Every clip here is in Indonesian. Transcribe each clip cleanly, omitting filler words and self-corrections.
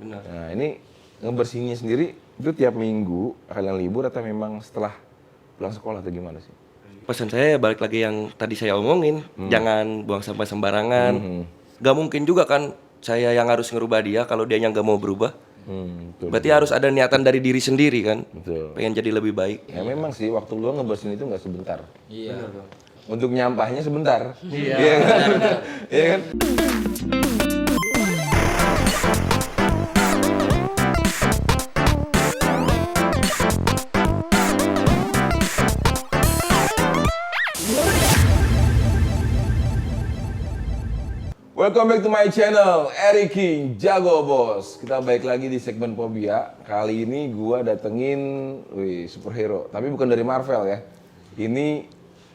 Benar. Nah ini ngebersihinnya sendiri itu tiap minggu kalian libur atau memang setelah pulang sekolah atau gimana sih? Pesan saya balik lagi yang tadi saya omongin, jangan buang sampah sembarangan. Gak mungkin juga kan saya yang harus ngerubah dia kalau dia yang gak mau berubah. Betul. Berarti harus ada niatan dari diri sendiri kan. Betul. Pengen jadi lebih baik. Ya memang sih waktu luang ngebersihin itu nggak sebentar. Iya. Untuk nyampahnya sebentar. Iya kan? Iya kan? Welcome back to my channel, Eric King, Jago Bos. Kita balik lagi di segmen Fobia. Kali ini gua datengin, superhero. Tapi bukan dari Marvel ya. Ini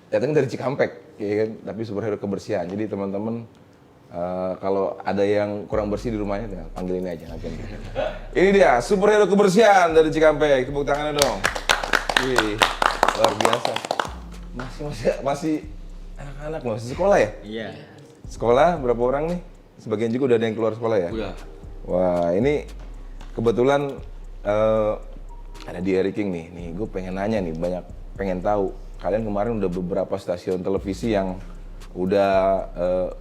datengin dari Cikampek, ya kan? Tapi superhero kebersihan. Jadi teman-teman, kalau ada yang kurang bersih di rumahnya, tinggal panggil ini aja. Ini dia, superhero kebersihan dari Cikampek. Tepuk tangannya dong. Wih, luar biasa. Masih anak-anak, masih sekolah ya? Iya. Sekolah berapa orang nih? Sebagian juga udah ada yang keluar sekolah ya? Udah. Wah ini kebetulan ada di Eric King nih. Nih gue pengen nanya nih, banyak pengen tahu. Kalian kemarin udah beberapa stasiun televisi yang udah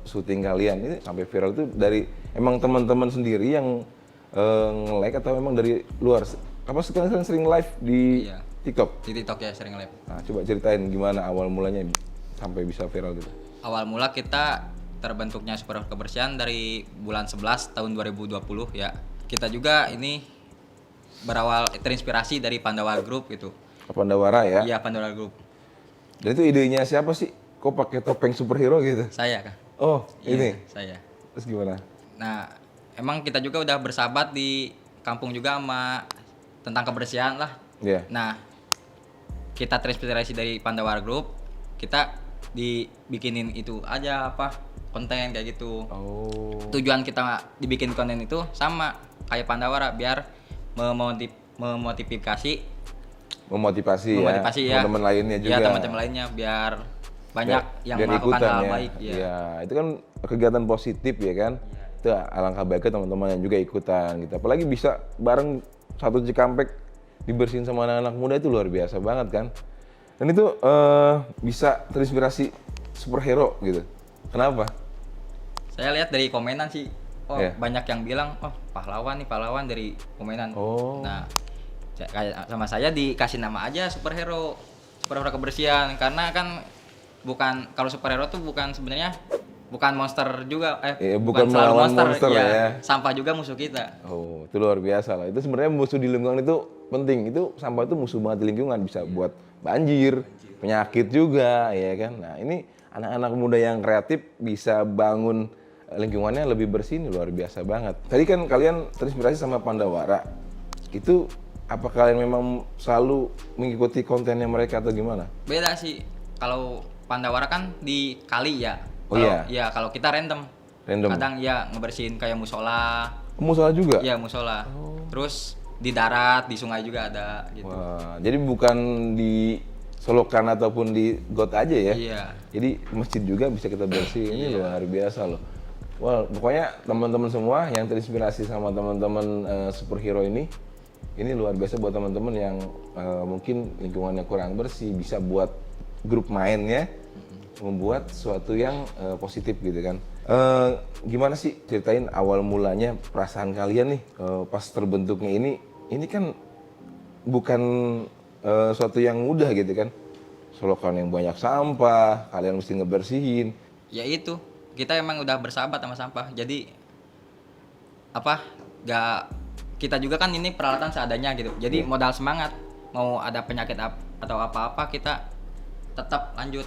syuting kalian. Ini sampai viral itu dari emang teman-teman sendiri yang nge-like atau emang dari luar? Apa sekarang sering live di Iya. TikTok? Di TikTok ya sering live. Nah coba ceritain gimana awal mulanya sampai bisa viral gitu. Awal mula kita terbentuknya superhero kebersihan dari bulan 11 tahun 2020 ya. Kita juga ini berawal terinspirasi dari Pandawa Group gitu. Pandawara ya? Iya, Pandawa Group. Dan itu idenya siapa sih? Kok pakai topeng superhero gitu? Saya kan. Oh, Iya, ini. saya. Terus gimana? Nah, emang kita juga udah bersahabat di kampung juga sama tentang kebersihan lah. Iya. Nah, kita terinspirasi dari Pandawa Group, kita dibikinin itu aja apa konten kayak gitu. Oh. Tujuan kita dibikin konten itu sama kayak Pandawara biar memotivasi Memotivasi ya teman-teman lainnya juga. Ya, teman-teman lainnya biar banyak yang biar melakukan ikutan hal ya. baik ya. Iya, itu kan kegiatan positif ya kan. Itu alangkah baiknya teman-teman yang juga ikutan gitu. Apalagi bisa bareng satu Cikampek dibersihin sama anak-anak muda itu luar biasa banget kan. Dan itu bisa terinspirasi superhero gitu. Kenapa? Saya lihat dari komenan sih, Iya. banyak yang bilang, oh pahlawan dari komenan. Oh. Nah, kayak sama saya dikasih nama aja superhero kebersihan karena kan bukan kalau superhero tuh bukan sebenarnya bukan monster juga, bukan selalu melawan monster ya. Sampah juga musuh kita. Oh, itu luar biasa lah. Itu sebenarnya musuh di lingkungan itu penting. Itu sampah itu musuh banget di lingkungan, bisa buat banjir, penyakit juga, ya kan. Nah, ini anak-anak muda yang kreatif bisa bangun lingkungannya lebih bersih, ini luar biasa banget. Tadi kan kalian terinspirasi sama Pandawara. Itu apa kalian memang selalu mengikuti kontennya mereka atau gimana? Beda sih. Kalau Pandawara kan di kali ya. Oh Kalau, iya? Ya, kalau kita random. Random? Kadang ya ngebersihin kayak musola. Musola juga? Iya, musola. Terus di darat, di sungai juga ada gitu. Wah, jadi bukan di Solokan ataupun di got aja ya? Iya. Jadi masjid juga bisa kita bersih. Ini luar biasa loh. Wah, pokoknya teman-teman semua yang terinspirasi sama teman-teman superhero ini luar biasa buat teman-teman yang mungkin lingkungannya kurang bersih, bisa buat grup main ya, membuat sesuatu yang positif gitu kan. Gimana sih ceritain awal mulanya perasaan kalian nih pas terbentuknya ini kan bukan suatu yang mudah gitu kan. Solokan yang banyak sampah, kalian mesti ngebersihin. Ya itu, kita emang udah bersahabat sama sampah. Jadi kita juga kan ini peralatan seadanya gitu. Jadi modal semangat, mau ada penyakit atau apa-apa kita tetap lanjut.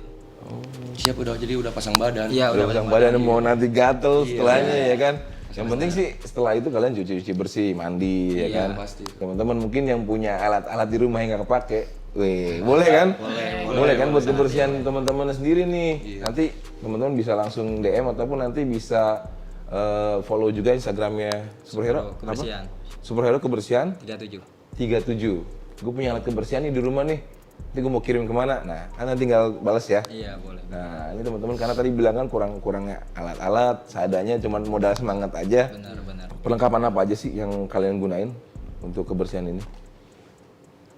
Siap jadi udah pasang badan. Iya, Udah pasang badan mau nanti gatel Iya. setelahnya ya kan. Yang penting sih setelah itu kalian cuci bersih, mandi ya Iya, kan. pasti. Teman-teman mungkin yang punya alat-alat di rumah yang nggak kepake, boleh kan? Boleh kan buat kebersihan teman-teman sendiri nih. Nanti teman-teman bisa langsung DM ataupun nanti bisa follow juga Instagramnya Superhero. Kebersihan. Superhero Kebersihan 37. 37. Gue punya alat kebersihan nih di rumah nih. nanti gue mau kirim kemana, nah kan tinggal balas ya. Iya, boleh. Nah ini teman-teman karena tadi bilang kan kurangnya alat-alat, seadanya cuma modal semangat aja. Benar. Perlengkapan apa aja sih yang kalian gunain untuk kebersihan ini?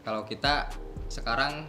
Kalau kita sekarang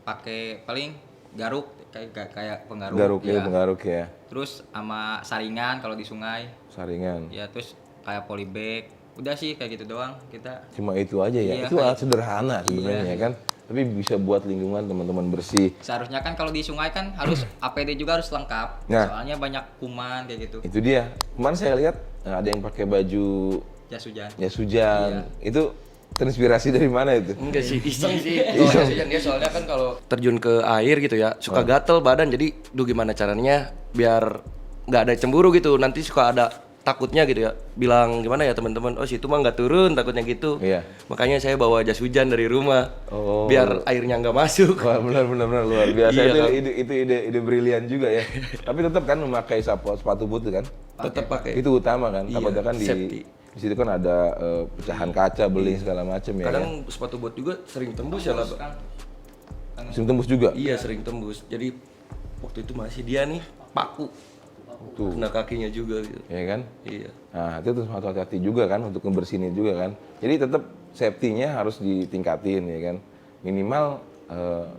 pakai paling garuk kayak penggaruk. Garuk ya, iya. penggaruk ya, Terus sama saringan kalau di sungai. saringan. Ya, terus kayak polybag. Udah sih kayak gitu doang kita. Cuma itu aja ya, Iya, itu alat sederhana sebenarnya Iya. ya kan. Tapi bisa buat lingkungan teman-teman bersih. Seharusnya kan kalau di sungai kan harus APD juga harus lengkap. Nah. Soalnya banyak kuman kayak gitu. Itu dia. Kemarin saya lihat ada yang pakai baju Jas hujan. jas hujan. Itu terinspirasi dari mana itu? Enggak sih, iseng sih. Kalau dia soalnya kan kalau terjun ke air gitu ya, suka gatel badan. Jadi, gimana caranya biar nggak ada cemburu gitu. Nanti suka ada takutnya gitu ya. Bilang gimana ya teman-teman, oh situ mah nggak turun, takutnya gitu. Iya. Makanya saya bawa jas hujan dari rumah, Oh. biar airnya nggak masuk. Wah benar luar biasa. Iya, itu, kan? itu ide brilian juga ya. Tapi tetap kan memakai sepatu boot kan? Tetap pakai. Itu utama kan. Iya, Takutnya kan safety. di situ kan ada pecahan kaca, beling segala macam ya. Kadang sepatu bot juga sering tembus ya lah. Kan Musim tembus juga. Iya sering tembus. Jadi waktu itu masih dia nih paku, Tuh, kena kakinya juga gitu. ya kan? Iya. Nah, itu harus hati-hati juga kan untuk ngebersihin juga kan. Jadi tetap safety-nya harus ditingkatin ya kan. Minimal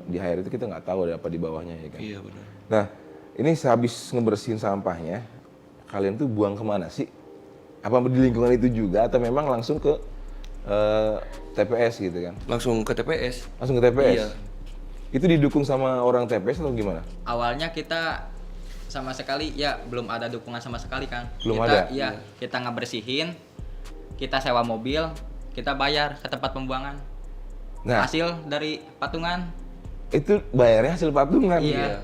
di air itu kita nggak tahu ada apa di bawahnya ya kan. Iya benar. Nah, ini sehabis ngebersihin sampahnya, kalian tuh buang kemana sih? Apa di lingkungan itu juga atau memang langsung ke TPS gitu kan? Langsung ke TPS. Langsung ke TPS? Iya. Itu didukung sama orang TPS atau gimana? awalnya kita sama sekali ya belum ada dukungan sama sekali kan. Belum kita, ada? Iya, kita ngebersihin, kita sewa mobil, kita bayar ke tempat pembuangan. Nah, Hasil dari patungan. itu bayarnya hasil patungan. Iya.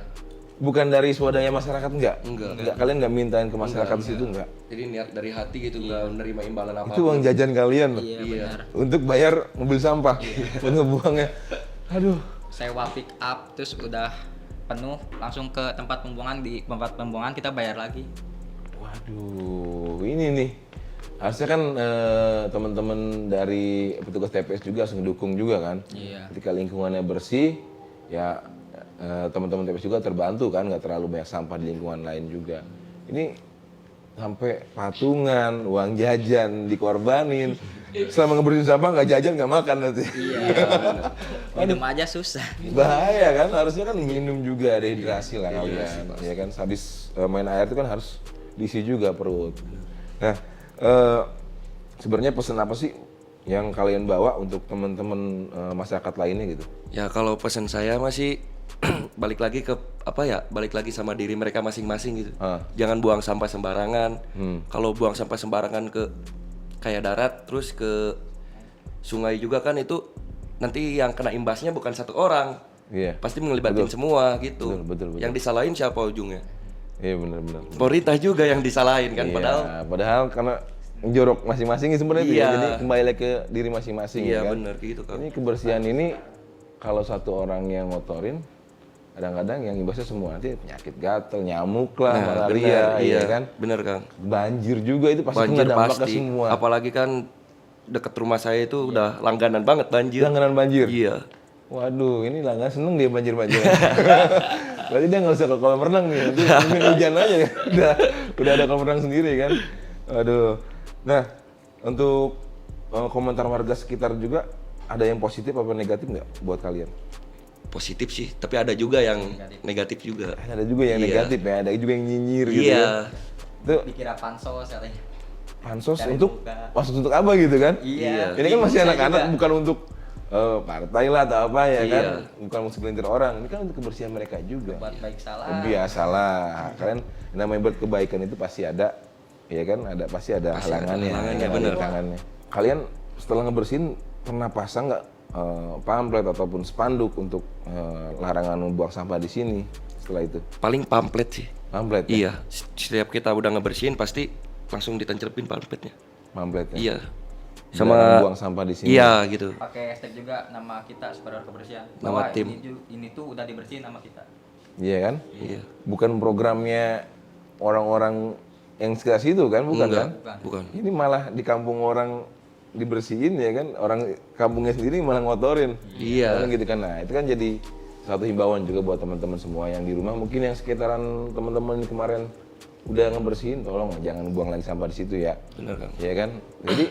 Bukan dari swadaya masyarakat enggak? Enggak. Kalian nggak mintain ke masyarakat di situ enggak? Jadi niat dari hati gitu, nggak menerima imbalan apa. Itu uang jajan kalian loh. Iya, benar. Untuk bayar mobil sampah buat ngebuangnya. Aduh. Sewa pick up terus udah penuh langsung ke tempat pembuangan, di tempat pembuangan kita bayar lagi. Waduh, ini nih. Harusnya kan teman-teman dari petugas TPS juga harus ngedukung juga kan. Iya. Ketika lingkungannya bersih, ya teman-teman TPS juga terbantu kan, nggak terlalu banyak sampah di lingkungan lain juga. Ini sampai patungan, uang jajan dikorbanin. Selama ngebersihin sampah nggak jajan nggak makan nanti. Iya. Minum aja susah. Bahaya kan, harusnya kan minum juga, dehidrasi lah kalian. Ya kan, habis main air itu kan harus diisi juga perut. Nah, sebenarnya pesan apa sih yang kalian bawa untuk teman-teman masyarakat lainnya gitu? Ya kalau pesan saya masih balik lagi ke apa ya? Balik lagi sama diri mereka masing-masing gitu. Jangan buang sampah sembarangan. Kalau buang sampah sembarangan ke kayak darat terus ke sungai juga kan itu nanti yang kena imbasnya bukan satu orang. Iya. Pasti ngelibatin semua gitu. Betul. Yang disalahin siapa ujungnya? Iya benar-benar. Pemerintah juga yang disalahin kan, Iya, padahal karena jorok masing-masing sebenarnya itu ya. Iya. Jadi kembali lagi ke diri masing-masing iya ya kan. bener gitu kan. Ini kebersihan ini kalau satu orang yang ngotorin, kadang-kadang yang imbasnya semua nanti penyakit gatal, nyamuk lah, malaria, bener, iya kan. Bener Kang. Banjir juga itu pasti Banjir kena dampak ke pasti. semua. Apalagi kan deket rumah saya itu udah langganan banget banjir. Langganan banjir. Iya. Waduh, ini langganan seneng dia banjir-banjir. Berarti dia nggak usah ke kolam renang nih, nanti mungkin hujan aja ya. Udah ada kolam renang sendiri kan. Aduh. Nah, untuk komentar warga sekitar juga ada yang positif apa negatif nggak buat kalian? Positif sih, tapi ada juga yang negatif juga. Ada juga yang Iya. negatif ya, ada juga yang nyinyir gitu Iya. ya. Itu Dikira pansos katanya. pansos Cari untuk muka. pansos untuk apa gitu kan? Iya. Ini kan masih Bisa anak-anak, juga. bukan untuk partai lah atau apa ya Iya. kan? Bukan untuk segelintir orang. Ini kan untuk kebersihan mereka juga. Buat baik salah. Biasalah, kalian namanya buat kebaikan itu pasti ada, ya kan? Pasti ada halangannya, halangannya, ada bener. rintangannya. Kalian setelah ngebersihin pernah pasang nggak pamflet ataupun spanduk untuk larangan membuang sampah di sini setelah itu? Paling pamflet sih. Pamflet ya? Iya, setiap kita udah ngebersihin pasti langsung ditencerpin pamfletnya. Pamflet ya? Iya. Larangan Sama buang sampah di sini. iya gitu. Pakai hashtag juga nama kita Superior Kebersihan. Nama Bahwa tim. ini tuh udah dibersihin nama kita. Iya kan? Iya. Bukan programnya orang-orang yang sekitar situ kan, bukan Enggak, kan? bukan. Ini malah di kampung orang dibersihin ya kan, orang kampungnya sendiri malah ngotorin. Iya. Kan gitu kan. Nah, itu kan jadi satu himbauan juga buat teman-teman semua yang di rumah, mungkin yang sekitaran teman-teman kemarin udah ngebersihin, tolong jangan buang lagi sampah di situ ya. Benar kan? Ya kan? Jadi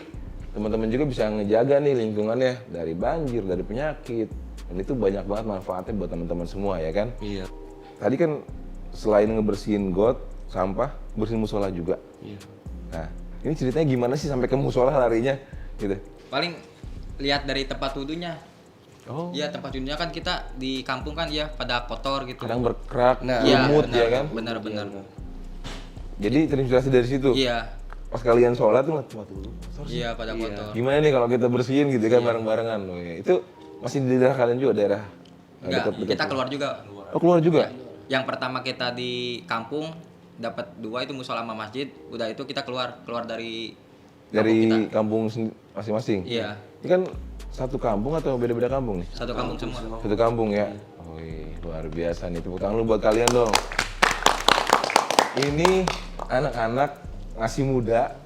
teman-teman juga bisa ngejaga nih lingkungannya dari banjir, dari penyakit. Dan itu banyak banget manfaatnya buat teman-teman semua ya kan? Iya. Tadi kan selain ngebersihin got, sampah, bersihin musola juga. Iya. Nah, ini ceritanya gimana sih sampai ke musola larinya gitu? Paling lihat dari tempat wudhunya. Oh. Iya, tempat wudhunya kan kita di kampung kan ya pada kotor gitu. Kadang berkerak, Iya, lumut benar, ya kan? Benar-benar. Jadi terinspirasi dari situ. Iya. Pas kalian sholat tuh tempat wudhu. Iya, pada kotor. Gimana nih kalau kita bersihin gitu kan bareng-barengan? Oh, ya. Itu masih di daerah kalian juga, daerah Enggak, kita keluar juga. Oh, keluar juga? Yang pertama kita di kampung dapat 2 itu musola sama masjid. Udah itu kita keluar dari kampung masing-masing? Iya. Ini kan satu kampung atau beda-beda kampung nih? Satu kampung semua. Satu kampung ya? Wih, luar biasa nih. Tepuk tangan lu buat kalian dong. Ini anak-anak masih muda,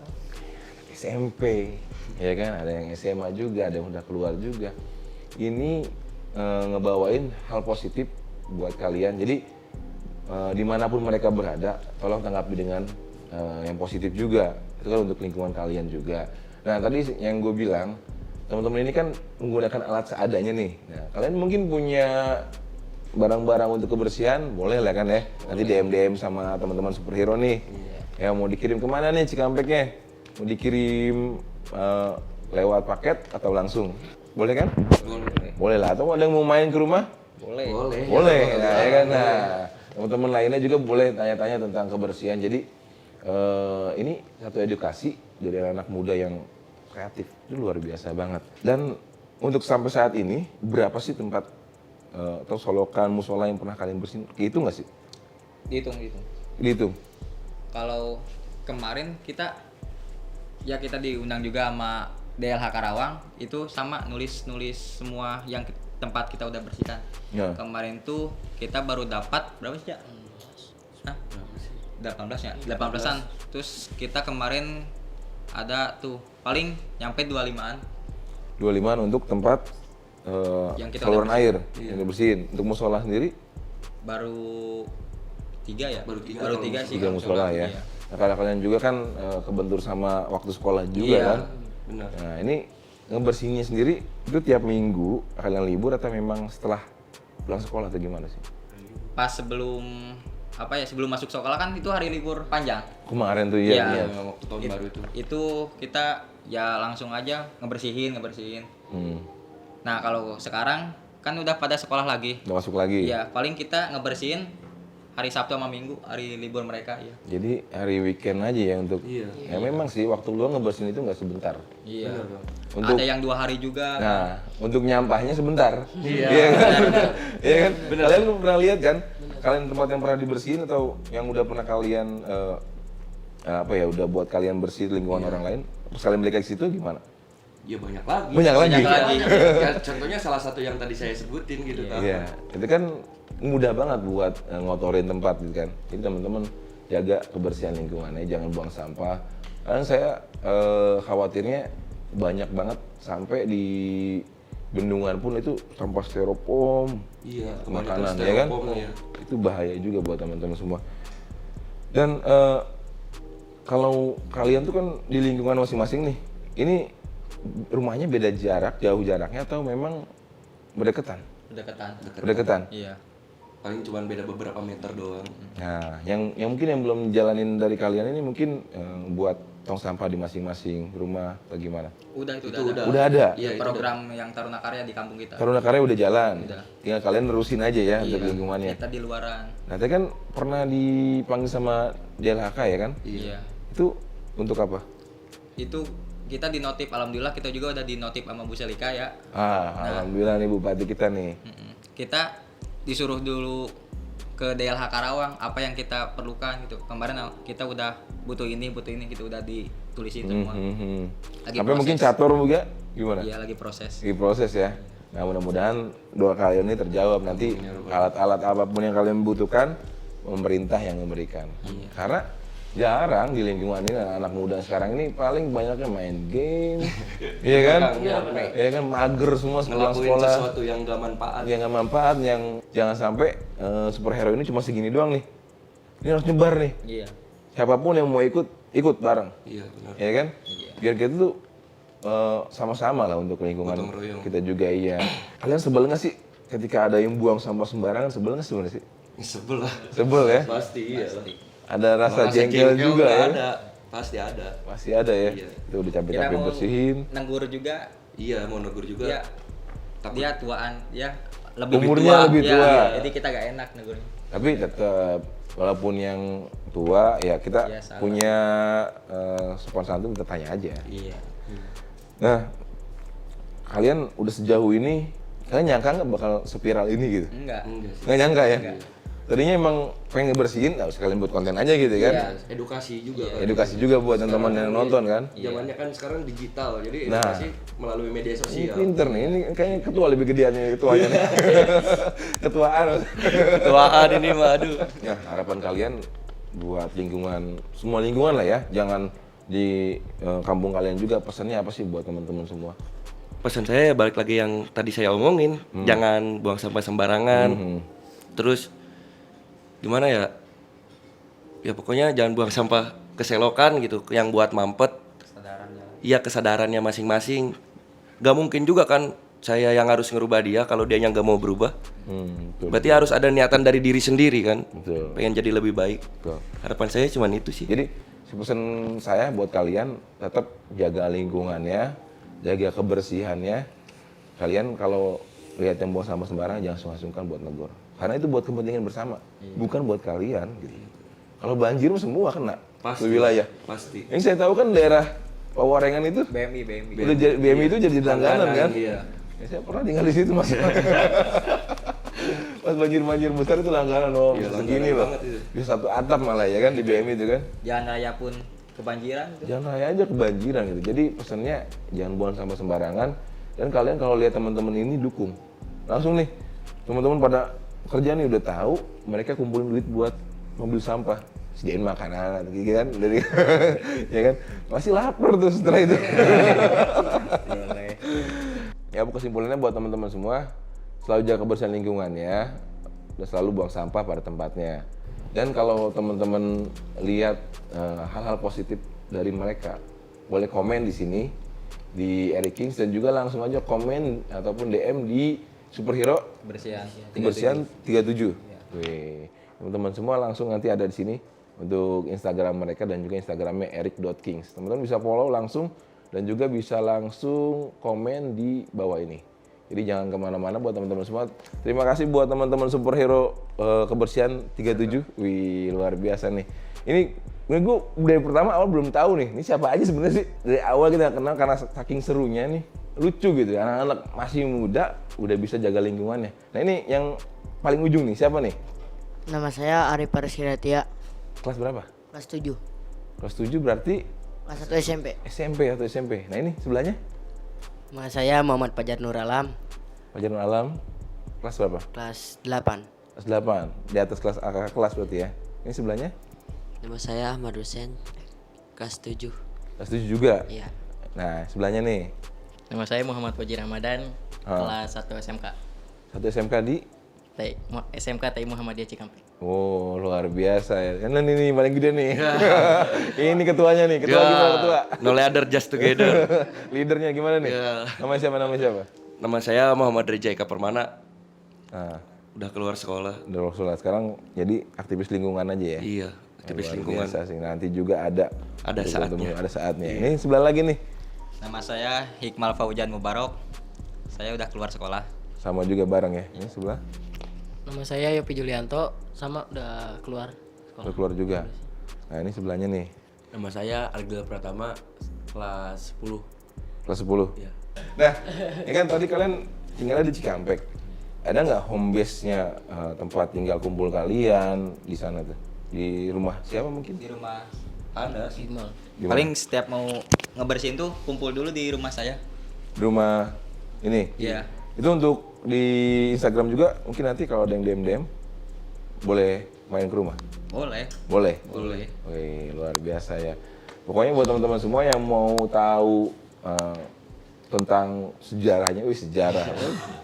SMP, ya kan? Ada yang SMA juga, ada yang udah keluar juga. Ini ngebawain hal positif buat kalian. Jadi dimanapun mereka berada, tolong tanggapi dengan yang positif juga. Itu kan untuk lingkungan kalian juga. Nah tadi yang gue bilang, teman-teman ini kan menggunakan alat seadanya nih. Nah, kalian mungkin punya barang-barang untuk kebersihan, boleh lah kan ya. Nanti DM sama teman-teman superhero nih. Ya mau dikirim kemana nih Cikampeknya? Mau dikirim lewat paket atau langsung? Boleh kan? Boleh lah. Atau ada yang mau main ke rumah? Boleh. Nah, ya kan. Nah, teman-teman lainnya juga boleh tanya-tanya tentang kebersihan. Jadi ini satu edukasi dari anak muda yang kreatif. Itu luar biasa banget. Dan untuk sampai saat ini berapa sih tempat atau solokan musola yang pernah kalian bersihin? Itu nggak sih? Dihitung. Kalau kemarin kita diundang juga sama DLH Karawang, itu sama nulis semua yang tempat kita udah bersihkan. Ya. Kemarin tuh kita baru dapat berapa sih, Cak? 18 ya? 18-an. Terus kita kemarin ada tuh paling nyampe 25-an. 25 untuk tempat Yang kita saluran udah air yang dibersihin. Untuk musola sendiri Baru 3 ya? Baru tiga Baru kalau 3 sih. 3 musola ya. Iya. Nah, kalau kalian juga kan kebentur sama waktu sekolah juga Iya. kan. Benar. Nah ini ngebersihinnya sendiri itu tiap minggu kalian libur atau memang setelah pulang sekolah atau gimana sih? Pas sebelum masuk sekolah kan itu hari libur panjang. Kemarin tuh Iya. ya. Waktu tahun baru itu. Itu kita ya langsung aja ngebersihin. Nah, kalau sekarang kan udah pada sekolah lagi. Udah masuk lagi. Ya, paling kita ngebersihin hari Sabtu sama Minggu, hari libur mereka ya. Jadi hari weekend aja ya untuk. Iya. Ya memang sih waktu luang ngebersihin itu nggak sebentar. Iya. Untuk Ada yang 2 hari juga. Nah, untuk nyampahnya sebentar. Iya kan? Iya kan? Kalian pernah lihat kan? Kalian tempat yang pernah dibersihin atau yang udah pernah kalian udah buat kalian bersih lingkungan orang lain? Terus kalian balik ke situ gimana? Ya banyak lagi. Banyak lagi. Ya, contohnya salah satu yang tadi saya sebutin gitu kan. Iya, itu kan mudah banget buat ngotorin tempat gitu kan. Jadi teman-teman jaga kebersihan lingkungannya, jangan buang sampah. Karena saya khawatirnya banyak banget sampai di bendungan pun itu sampah styrofoam, Iya, makanan kebanyakan ya kan. styrofoam, ya. Itu bahaya juga buat teman-teman semua. Dan kalau kalian tuh kan di lingkungan masing-masing nih, ini rumahnya beda jarak, jauh jaraknya atau memang berdekatan? Berdekatan. Iya. Paling cuma beda beberapa meter doang. Nah, yang mungkin yang belum jalanin dari kalian ini mungkin buat tong sampah di masing-masing rumah atau gimana? Udah itu Itu udah. Udah ada. Iya, program yang Taruna Karya di kampung kita. Taruna Karya udah jalan. Udah. Tinggal kalian nerusin aja ya untuk Iya. lingkungannya. Kita di luaran. Nah, tadi kan pernah dipanggil sama DLHK ya kan? Iya. Itu untuk apa? Itu kita dinotif, alhamdulillah kita juga udah dinotif sama Bu Selika ya. Alhamdulillah nih Bupati kita nih. Kita disuruh dulu ke DLH Karawang apa yang kita perlukan gitu. Kemarin kita udah butuh ini gitu, udah ditulisin semua. Lagi Sampai mungkin proses. catur juga gimana? Iya, lagi proses. Di proses ya. Nah, mudah-mudahan doa kalian ini terjawab nanti alat-alat apapun yang kalian butuhkan pemerintah yang memberikan. Karena Jarang di lingkungan ini anak muda sekarang ini paling banyaknya main game, iya kan? Iya kan, mager semua Ngelakuin sekolah. sesuatu yang gak manfaat. Yang nggak manfaat, yang jangan sampai superhero ini cuma segini doang nih. Ini harus nyebar nih. Iya. Siapapun yang mau ikut bareng. Iya benar. Ya kan? Biar kita tuh sama-sama lah untuk lingkungan Gotong royong. kita juga iya. Kalian sebel nggak sih ketika ada yang buang sampah sembarangan? Sebel nggak sebenarnya sih? Sebel lah. Sebel ya? Pasti iya lah. Ada rasa jengkel juga nggak ya? Ada. Pasti ada. Pasti ada ya? Iya. Itu udah Kita capek-capek mau bersihin. negur juga, Iya mau negur juga. ya Takut. dia tuaan, ya lebih Umurnya lebih ya, tua. jadi kita gak enak negurnya. Tapi tetap walaupun yang tua ya kita Iya, salah. punya sopan santun, kita tanya aja. Iya. Nah, kalian udah sejauh ini, kalian nyangka nggak bakal spiral ini gitu? Enggak. Enggak sih. Nggak nyangka ya? Tadinya emang pengen ngebersihin, nggak sekalian buat konten aja gitu kan? Iya. Edukasi juga kan. Edukasi juga buat teman-teman yang nonton kan? Zamannya kan sekarang digital, jadi Nah. edukasi melalui media Ini sosial. pinter nih, ini kayaknya ketua lebih gedean nih ketuanya nih. Ketuaan. Ketuaan ini mah aduh. Nah, harapan kalian buat lingkungan, semua lingkungan lah ya, jangan di kampung kalian juga, pesannya apa sih buat teman-teman semua? Pesan saya balik lagi yang tadi saya omongin, jangan buang sampah sembarangan. Terus gimana ya? Ya pokoknya jangan buang sampah ke selokan gitu, yang buat mampet. Kesadarannya. Iya kesadarannya masing-masing. Gak mungkin juga kan saya yang harus ngerubah dia kalau dia yang gak mau berubah. Betul. Berarti harus ada niatan dari diri sendiri kan. Betul. Pengen jadi lebih baik. Betul. Harapan saya cuma itu sih. Jadi pesan saya buat kalian tetap jaga lingkungannya, jaga kebersihannya. Kalian kalau lihat yang buang sampah sembarangan jangan sungkan-sungkan buat negur. Karena itu buat kepentingan bersama, bukan buat kalian. Gitu. Kalau banjir semua kena Pasti. di wilayah. Pasti. Yang saya tahu kan daerah Pawarengan itu BMI. udah BMI itu jadi langganan kan? Iya. Ya, saya pernah tinggal di situ mas. Pas banjir besar itu langganan loh, Iya, segini langganan loh. banget itu. Bisa satu atap malah ya kan di BMI itu kan. Jalan raya pun kebanjiran gitu. Jangan raya aja kebanjiran gitu. Jadi pesannya jangan buang sampah sembarangan. Dan kalian kalau lihat teman-teman ini dukung. Langsung nih, teman-teman pada kerja nih udah tahu mereka kumpulin duit buat mobil sampah. Sediain makanan gitu kan dari ya kan. Masih lapar tuh setelah itu. Ya kesimpulannya buat teman-teman semua, selalu jaga kebersihan lingkungannya dan selalu buang sampah pada tempatnya. Dan kalau teman-teman lihat hal-hal positif dari mereka, boleh komen di sini di Eric Kings dan juga langsung aja komen ataupun DM di Superhero Kebersihan. Kebersihan 37. Wih, teman-teman semua langsung nanti ada di sini untuk Instagram mereka dan juga Instagramnya eric.kings. Teman-teman bisa follow langsung dan juga bisa langsung komen di bawah ini. Jadi jangan kemana-mana buat teman-teman semua. Terima kasih buat teman-teman Superhero Kebersihan 37. Wih, luar biasa nih. Ini gue dari pertama awal belum tahu nih. Ini siapa aja sebenarnya sih? Dari awal kita kenal karena saking serunya nih. Lucu gitu. Anak-anak masih muda udah bisa jaga lingkungannya. Nah ini yang paling ujung nih. Siapa nih? Nama saya Arif Parisidatia, Kelas berapa? kelas 7, Kelas 7 berarti kelas 1 SMP. SMP atau SMP. Nah ini sebelahnya? Nama saya Muhammad Fajar Nur Alam, Fajar Nur Alam. Kelas berapa? kelas 8. Kelas 8. Di atas kelas kakak kelas berarti ya. Ini sebelahnya? Nama saya Ahmad Hussein, kelas 7. Kelas 7 juga. Iya. Nah, sebelahnya nih. Nama saya Muhammad Fajir Ramadan, kelas 1 SMK. Satu SMK di SMK TI Muhammadiyah Cikampek. Oh, luar biasa ya. Kan ini nih paling gede nih. Ini ketuanya nih. Ketua gimana ketua? No ladder just together. Leadernya gimana nih? Ya. Nama siapa? Nama saya Muhammad Reza Eka Permana. Nah, Udah keluar sekolah. udah Rasulullah sekarang jadi aktivis lingkungan aja ya. Iya, aktivis Luar lingkungan. biasa sih. Nanti juga ada saatnya. Ada saatnya. Ini sebelah lagi nih. Nama saya Hikmal Faujan Mubarok. Saya udah keluar sekolah. Sama juga bareng ya. Ini sebelah. Nama saya Yopi Julianto, sama udah keluar sekolah. Udah keluar juga. Nah, ini sebelahnya nih. Nama saya Argil Pratama, kelas 10. Kelas 10. Iya. Nah, ini kan tadi kalian tinggalnya di Cikampek. Ada nggak home base-nya tempat tinggal kumpul kalian di sana tuh? Di rumah siapa mungkin? Di rumah Ada sih. Di mana? paling setiap mau ngebersihin tuh kumpul dulu di rumah saya. Di rumah ini? Iya. Itu untuk di Instagram juga mungkin nanti kalau ada yang DM boleh main ke rumah? Boleh. Boleh? Boleh. Wih, luar biasa ya. Pokoknya buat teman-teman semua yang mau tahu tentang sejarahnya, sejarah.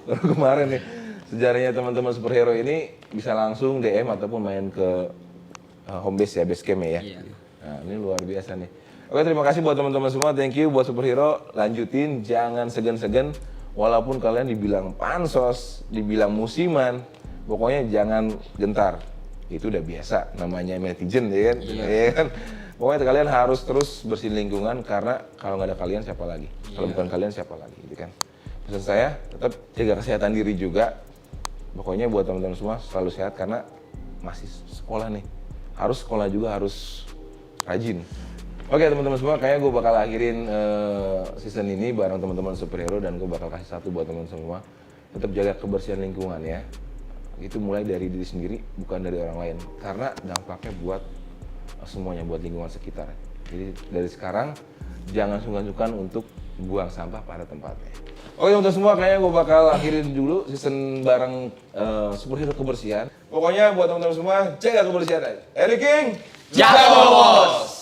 Baru kemarin nih, sejarahnya teman-teman superhero ini bisa langsung DM ataupun main ke home base ya, base camp ya. Iya. Nah, ini luar biasa nih. Oke, terima kasih buat teman-teman semua. Thank you buat superhero. Lanjutin, jangan segan-segan. Walaupun kalian dibilang pansos, dibilang musiman, pokoknya jangan gentar. Itu udah biasa, namanya netizen ya kan. Ya kan? Pokoknya kalian harus terus bersihin lingkungan karena kalau nggak ada kalian siapa lagi? Kalau bukan kalian siapa lagi? Gitu kan. Pesan saya tetap jaga kesehatan diri juga. Pokoknya buat teman-teman semua selalu sehat karena masih sekolah nih. Harus sekolah juga harus rajin. Oke teman-teman semua, kayaknya gue bakal akhirin season ini bareng teman-teman superhero dan gue bakal kasih satu buat teman-teman semua. Tetap jaga kebersihan lingkungan ya. Itu mulai dari diri sendiri, bukan dari orang lain. Karena dampaknya buat semuanya, buat lingkungan sekitar. Jadi dari sekarang, jangan sungkan-sungkan untuk buang sampah pada tempatnya. Oke teman-teman semua, kayaknya gue bakal akhirin dulu season bareng superhero kebersihan. Pokoknya buat teman-teman semua, jaga kebersihan. Eric King, jaga bos!